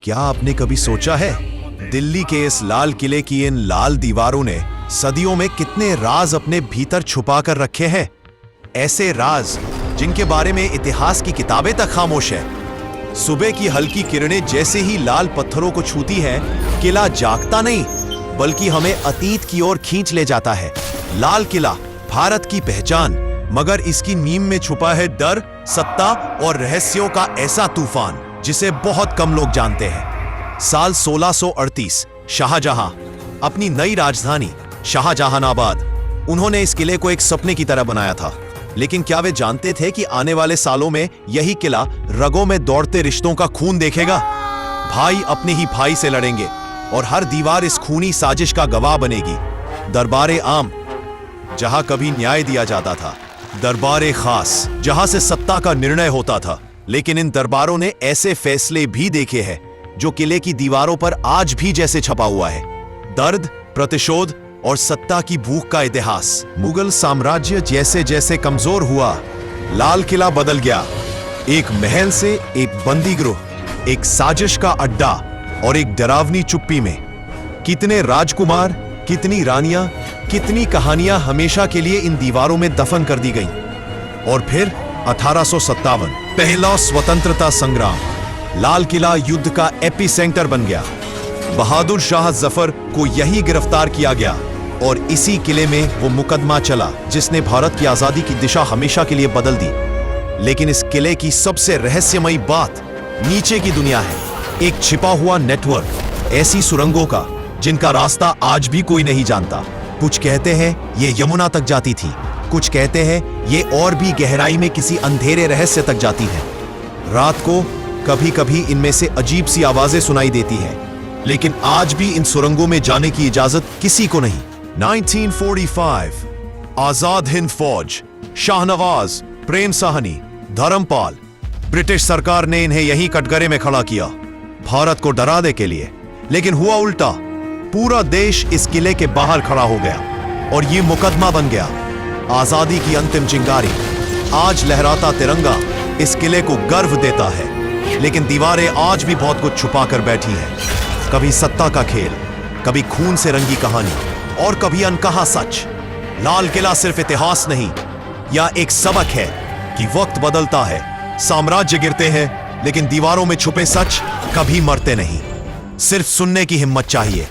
क्या आपने कभी सोचा है दिल्ली के इस लाल किले की इन लाल दीवारों ने सदियों में कितने राज अपने भीतर छुपा कर रखे हैं? ऐसे राज जिनके बारे में इतिहास की किताबें तक खामोश है। सुबह की हल्की किरणें जैसे ही लाल पत्थरों को छूती हैं, किला जागता नहीं बल्कि हमें अतीत की ओर खींच ले जाता है। लाल किला भारत की पहचान, मगर इसकी नींव में छुपा है डर, सत्ता और रहस्यों का ऐसा तूफान जिसे बहुत कम लोग जानते हैं। साल 1638 शाहजहां अपनी नई राजधानी शाहजहानाबाद, उन्होंने इस किले को एक सपने की तरह बनाया था। लेकिन क्या वे जानते थे कि आने वाले सालों में यही किला रगों में दौड़ते रिश्तों का खून देखेगा? भाई अपने ही भाई से लड़ेंगे और हर दीवार इस खूनी साजिश का गवाह बनेगी। दरबारे आम, जहां कभी न्याय दिया जाता था, दरबारे खास, जहां से सत्ता का निर्णय होता था। लेकिन इन दरबारों ने ऐसे फैसले भी देखे हैं जो किले की दीवारों पर आज भी जैसे छपा हुआ है। दर्द, प्रतिशोध और सत्ता की भूख का इतिहास। मुगल साम्राज्य जैसे जैसे कमजोर हुआ, लाल किला बदल गया। एक महल से एक बंदीगृह, एक साजिश का अड्डा और एक डरावनी चुप्पी में कितने राजकुमार, कितनी रानियां, कितनी कहानियां हमेशा के लिए इन दीवारों में दफन कर दी गईं। और फिर 1857 पहला स्वतंत्रता संग्राम, लाल किला युद्ध का एपिसेंटर बन गया। बहादुर शाह जफर को यही गिरफ्तार किया गया और इसी किले में वो मुकदमा चला जिसने भारत की आजादी की दिशा हमेशा के लिए बदल दी। लेकिन इस किले की सबसे रहस्यमयी बात नीचे की दुनिया है। एक छिपा हुआ नेटवर्क ऐसी सुरंगों का जिनका रास्ता आज भी कोई नहीं जानता। कुछ कहते हैं ये यमुना तक जाती थी, कुछ कहते हैं ये और भी गहराई में किसी अंधेरे रहस्य तक जाती है। रात को कभी कभी इनमें से अजीब सी आवाजें सुनाई देती हैं, लेकिन आज भी इन सुरंगों में जाने की इजाजत किसी को नहीं। 1945 आजाद हिंद फौज, शाहनवाज, प्रेम साहनी, धर्मपाल, ब्रिटिश सरकार ने इन्हें यहीं कटघरे में खड़ा किया भारत को डराने के लिए। लेकिन हुआ उल्टा, पूरा देश इस किले के बाहर खड़ा हो गया और ये मुकदमा बन गया। आजादी की अंतिम चिंगारी, आज लहराता तिरंगा इस किले को गर्व देता है। लेकिन दीवारें आज भी बहुत कुछ छुपा कर बैठी हैं। कभी सत्ता का खेल, कभी खून से रंगी कहानी और कभी अनकहा सच। लाल किला सिर्फ इतिहास नहीं, यह एक सबक है कि वक्त बदलता है, साम्राज्य गिरते हैं, लेकिन दीवारों में छुपे सच कभी मरते नहीं। सिर्फ सुनने की हिम्मत चाहिए।